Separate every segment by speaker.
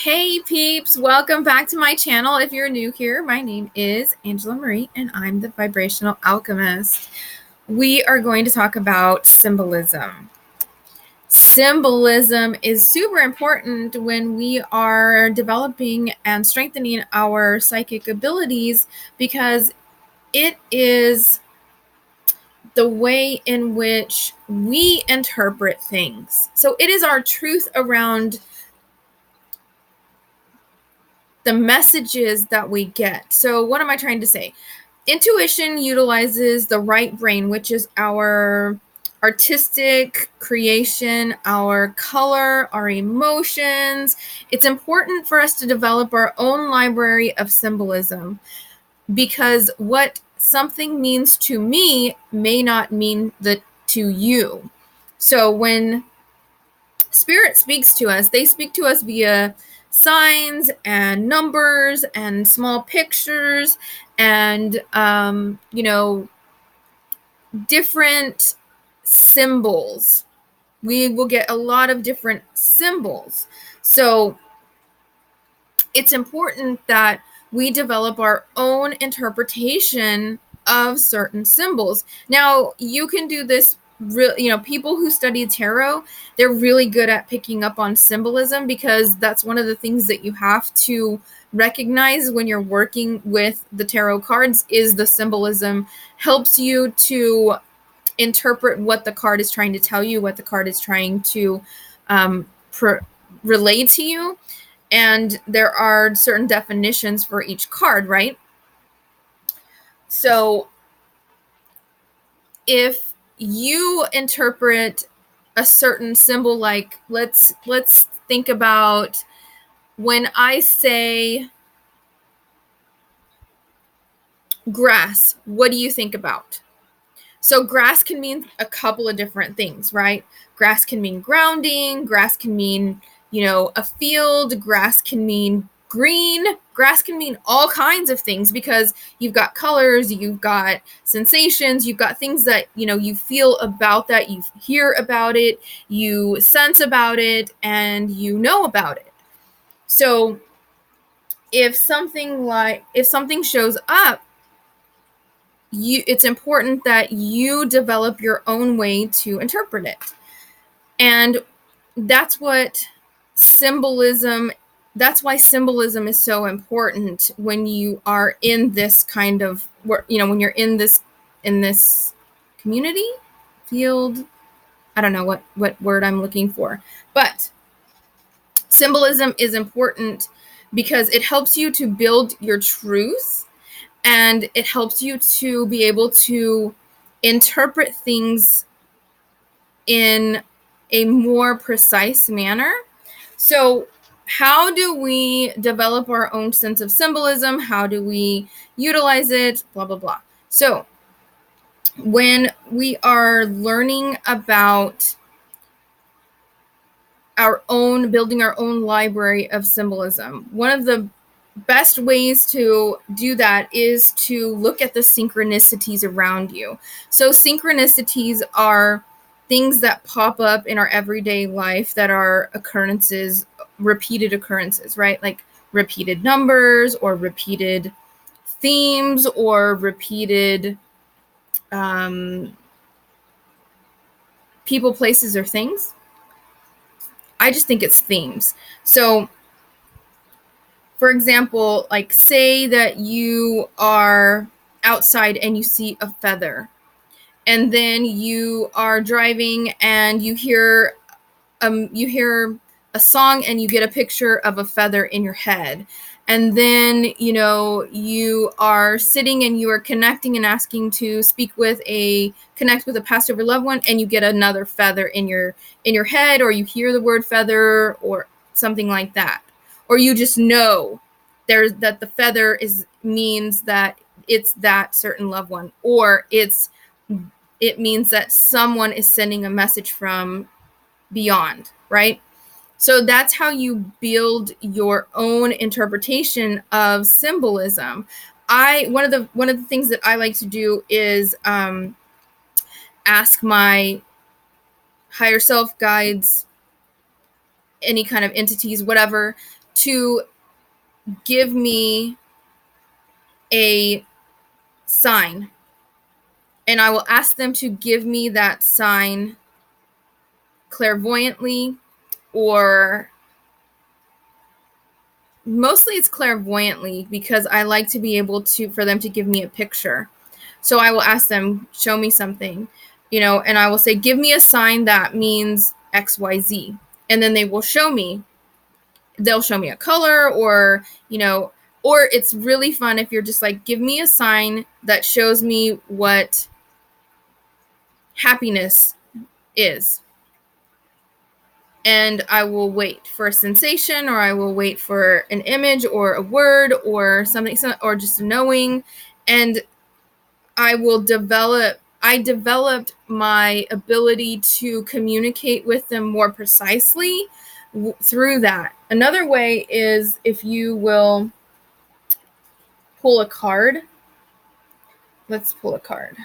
Speaker 1: Hey peeps, welcome back to my channel. If you're new here, my name is Angela Marie and I'm the Vibrational Alchemist. We are going to talk about symbolism. Symbolism is super important when we are developing and strengthening our psychic abilities because it is the way in which we interpret things. So it is our truth around the messages that we get. So what am I trying to say? Intuition utilizes the right brain, which is our artistic creation, our color, our emotions. It's important for us to develop our own library of symbolism because what something means to me may not mean that to you. So when Spirit speaks to us, they speak to us via signs and numbers and small pictures and different symbols. We will get a lot of different symbols. So it's important that we develop our own interpretation of certain symbols. Now, you can do this people who study tarot, they're really good at picking up on symbolism because that's one of the things that you have to recognize when you're working with the tarot cards is the symbolism helps you to interpret what the card is trying to tell you, what the card is trying to relay to you. And there are certain definitions for each card, right? So if you interpret a certain symbol, like let's think about when I say grass, what do you think about? So grass can mean a couple of different things, right? Grass can mean grounding, grass can mean, a field, grass can mean green, grass can mean all kinds of things because you've got colors, you've got sensations, you've got things that, you feel about that, you hear about it, you sense about it, and you know about it. So if something shows up, it's important that you develop your own way to interpret it. And that's why symbolism is so important when you are in this kind of when you're in this community field. I don't know what word I'm looking for, but symbolism is important because it helps you to build your truth and it helps you to be able to interpret things in a more precise manner. So how do we develop our own sense of symbolism? How do we utilize it? Blah, blah, blah. So when we are learning about building our own library of symbolism, one of the best ways to do that is to look at the synchronicities around you. So synchronicities are things that pop up in our everyday life that are repeated occurrences, right? Like repeated numbers or repeated themes or repeated people, places, or things. I just think it's themes. So for example, like say that you are outside and you see a feather, and then you are driving and you hear a song and you get a picture of a feather in your head, and then you are sitting and you are connecting and asking to connect with a passed over loved one, and you get another feather in your head, or you hear the word feather or something like that, or you just know that the feather means that it's that certain loved one, or it means that someone is sending a message from beyond, right? So that's how you build your own interpretation of symbolism. One of the things that I like to do is ask my higher self, guides, any kind of entities, whatever, to give me a sign, and I will ask them to give me that sign clairvoyantly, or mostly it's clairvoyantly, because I like to be able to, for them to give me a picture. So I will ask them, show me something, and I will say, give me a sign that means XYZ. And then they will show me. They'll show me a color, or it's really fun if you're just like, give me a sign that shows me what happiness is. And I will wait for a sensation, or I will wait for an image or a word or something, or just knowing. And I developed my ability to communicate with them more precisely through that. Another way is if you will pull a card. Let's pull a card.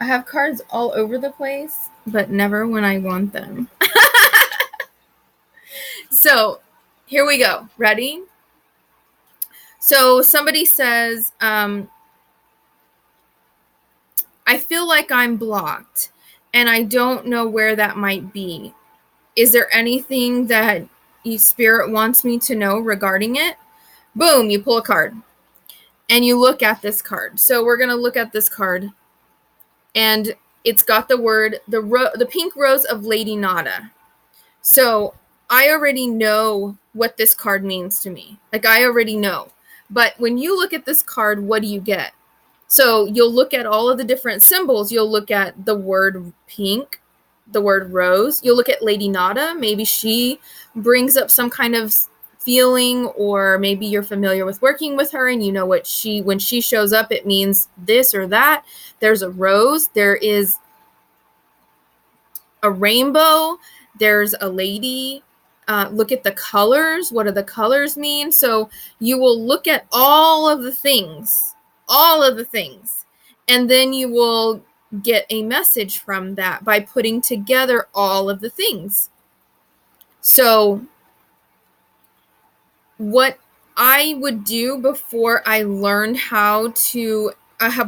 Speaker 1: I have cards all over the place, but never when I want them. So here we go. Ready? So somebody says, I feel like I'm blocked and I don't know where that might be. Is there anything that Spirit wants me to know regarding it? Boom, you pull a card and you look at this card. So we're going to look at this card, and it's got the word, the pink rose of Lady Nada. So I already know what this card means to me. Like, I already know. But when you look at this card, what do you get? So you'll look at all of the different symbols. You'll look at the word pink, the word rose. You'll look at Lady Nada. Maybe she brings up some kind of feeling, or maybe you're familiar with working with her and you know what when she shows up, it means this or that. There's a rose. There is a rainbow. There's a lady. Look at the colors. What do the colors mean? So you will look at all of the things, and then you will get a message from that by putting together all of the things. So what I would do before I learned how to,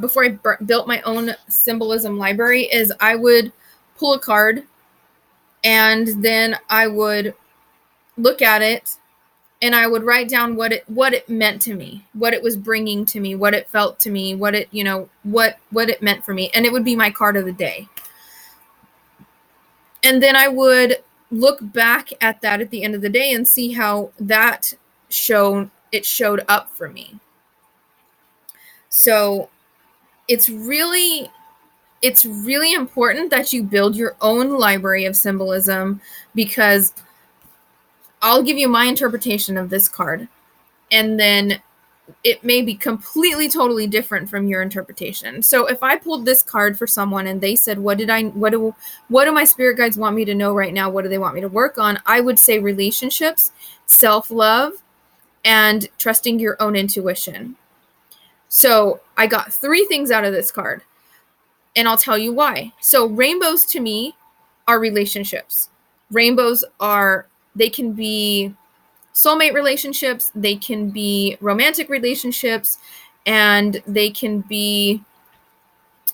Speaker 1: before I built my own symbolism library, is I would pull a card, and then I would look at it, and I would write down what it meant to me, what it was bringing to me, what it felt to me, what it, what it meant for me. And it would be my card of the day. And then I would look back at that at the end of the day and see how that showed up for me. So it's really important that you build your own library of symbolism, because I'll give you my interpretation of this card, and then it may be completely, totally different from your interpretation. So if I pulled this card for someone and they said, what do my spirit guides want me to know right now? What do they want me to work on? I would say relationships, self-love, and trusting your own intuition. So I got 3 things out of this card, and I'll tell you why. So rainbows to me are relationships. Rainbows they can be soulmate relationships, they can be romantic relationships, and they can be,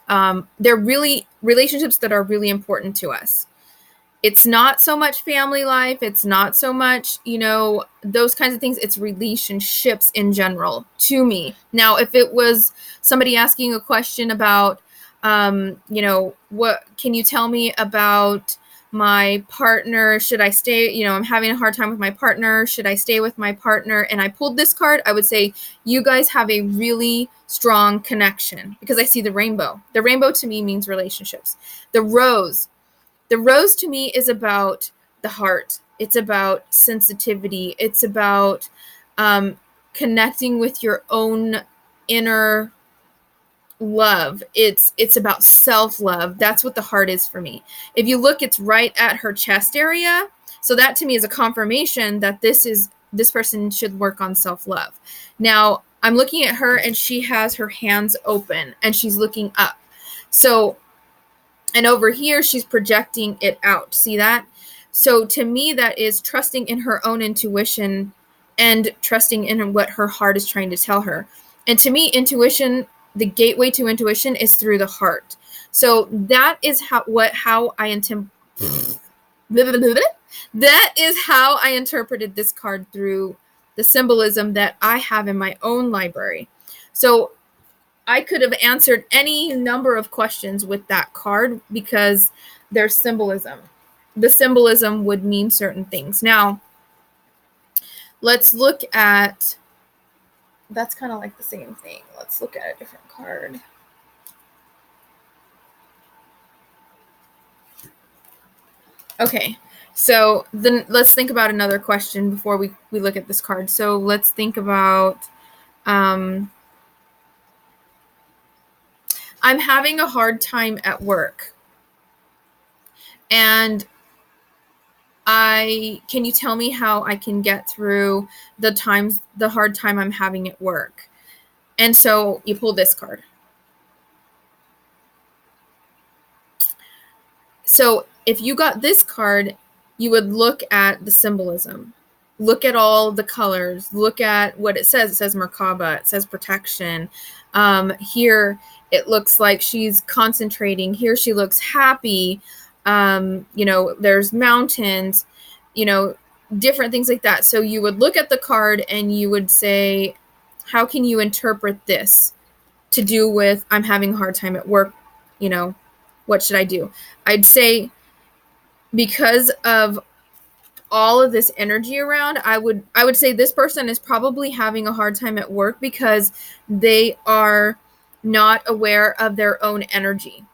Speaker 1: they're really relationships that are really important to us. It's not so much family life. It's not so much, those kinds of things. It's relationships in general to me. Now, if it was somebody asking a question about, what can you tell me about my partner? Should I stay? I'm having a hard time with my partner. Should I stay with my partner? And I pulled this card. I would say you guys have a really strong connection, because I see the rainbow. The rainbow to me means relationships. The rose to me is about the heart. It's about sensitivity. It's about connecting with your own inner love. It's about self-love. That's what the heart is for me. If you look, it's right at her chest area. So that to me is a confirmation that this person should work on self-love. Now, I'm looking at her and she has her hands open and she's looking up. So, and over here, she's projecting it out. See that? So to me, that is trusting in her own intuition and trusting in what her heart is trying to tell her. And to me, intuition, the gateway to intuition is through the heart. So that is how I intend. That is how I interpreted this card through the symbolism that I have in my own library. So I could have answered any number of questions with that card because there's symbolism. The symbolism would mean certain things. Now, let's look at, that's kind of like the same thing. Let's look at a different card. Okay, so then let's think about another question before we look at this card. So let's think about, I'm having a hard time at work. And can you tell me how I can get through the hard time I'm having at work? And so you pull this card. So if you got this card, you would look at the symbolism. Look at all the colors. Look at what it says. It says Merkaba. It says protection. Here, it looks like she's concentrating. Here, she looks happy. There's mountains, different things like that. So you would look at the card and you would say, how can you interpret this to do with I'm having a hard time at work? What should I do? I'd say because of all of this energy around, I would say this person is probably having a hard time at work because they are not aware of their own energy.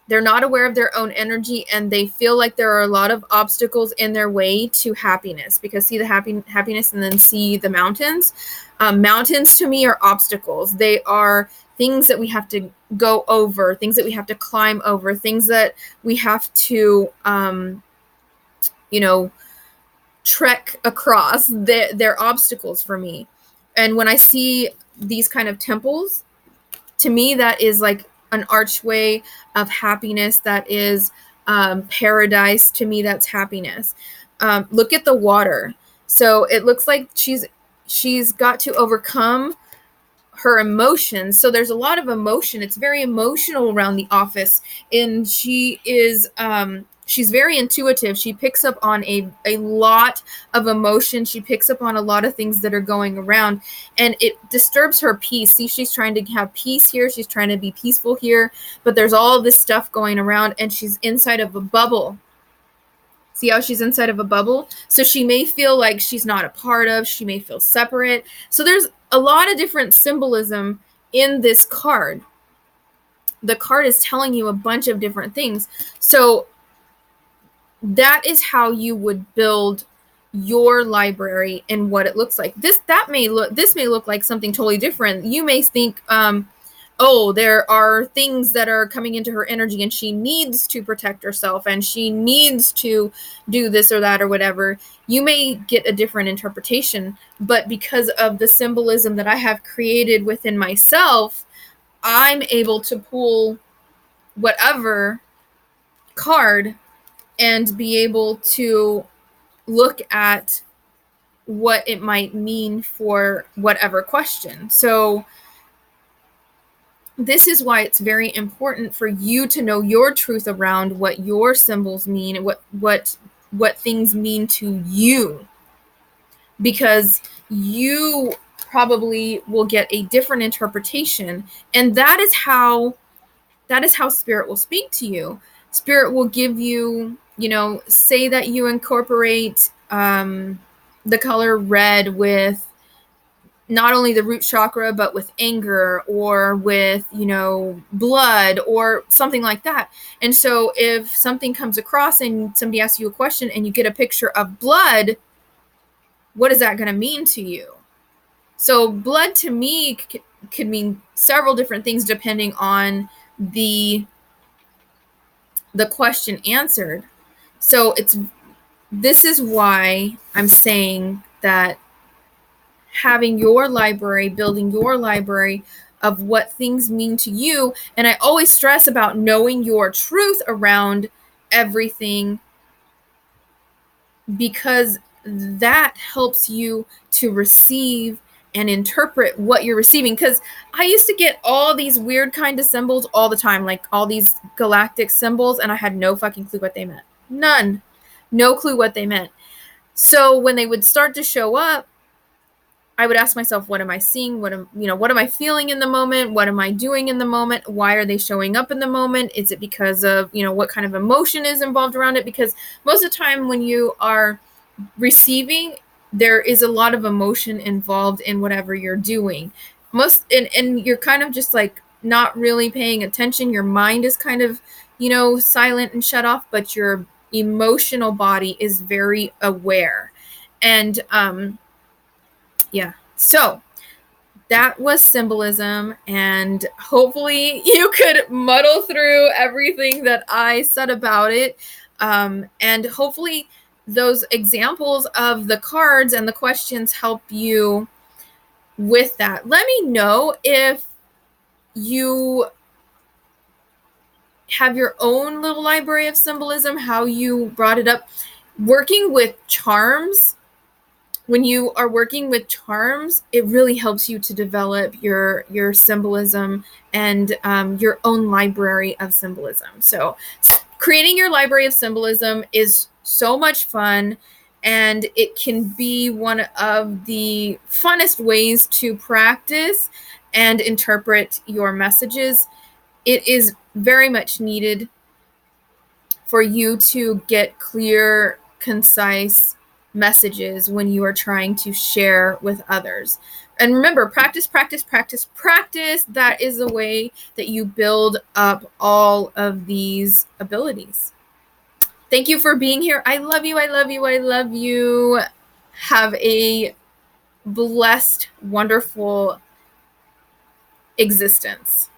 Speaker 1: They're not aware of their own energy, and they feel like there are a lot of obstacles in their way to happiness, because see the happiness and then see the mountains. Mountains to me are obstacles. They are things that we have to go over, things that we have to climb over, things that we have to, trek across. They're obstacles for me. And when I see these kind of temples, to me, that is like an archway of happiness. That is paradise. To me, that's happiness. Look at the water. So it looks like she's got to overcome her emotions. So there's a lot of emotion. It's very emotional around the office, and she is she's very intuitive. She picks up on a lot of emotion. She picks up on a lot of things that are going around, and it disturbs her peace. See, she's trying to have peace here. She's trying to be peaceful here, but there's all this stuff going around, and she's inside of a bubble. See how she's inside of a bubble? So she may feel like she's not a part of, she may feel separate. So there's a lot of different symbolism in this card. The card is telling you a bunch of different things. So that is how you would build your library and what it looks like. This may look like something totally different. You may think, there are things that are coming into her energy and she needs to protect herself and she needs to do this or that or whatever. You may get a different interpretation, but because of the symbolism that I have created within myself, I'm able to pull whatever card and be able to look at what it might mean for whatever question. So this is why it's very important for you to know your truth around what your symbols mean and what things mean to you, because you probably will get a different interpretation, and that is how spirit will speak to you. Spirit will give you, say that you incorporate the color red with not only the root chakra, but with anger or with, blood or something like that. And so if something comes across and somebody asks you a question and you get a picture of blood, what is that going to mean to you? So blood to me could mean several different things depending on the question answered. So this is why I'm saying that having your library, building your library of what things mean to you. And I always stress about knowing your truth around everything because that helps you to receive and interpret what you're receiving. Because I used to get all these weird kind of symbols all the time, like all these galactic symbols, and I had no fucking clue what they meant. None. No clue what they meant. So when they would start to show up, I would ask myself, what am I seeing? What am I feeling in the moment? What am I doing in the moment? Why are they showing up in the moment? Is it because of, what kind of emotion is involved around it? Because most of the time when you are receiving, there is a lot of emotion involved in whatever you're doing. And you're kind of just like not really paying attention. Your mind is kind of, silent and shut off, but your emotional body is very aware. And yeah. So that was symbolism, and hopefully you could muddle through everything that I said about it. And hopefully those examples of the cards and the questions help you with that. Let me know if you have your own little library of symbolism, how you brought it up. Working with charms, when you are working with charms, it really helps you to develop your symbolism and your own library of symbolism. So creating your library of symbolism is so much fun, and it can be one of the funnest ways to practice and interpret your messages. It is very much needed for you to get clear, concise messages when you are trying to share with others. And remember, practice, practice, practice, practice. That is the way that you build up all of these abilities. Thank you for being here. I love you. I love you. I love you. Have a blessed, wonderful existence.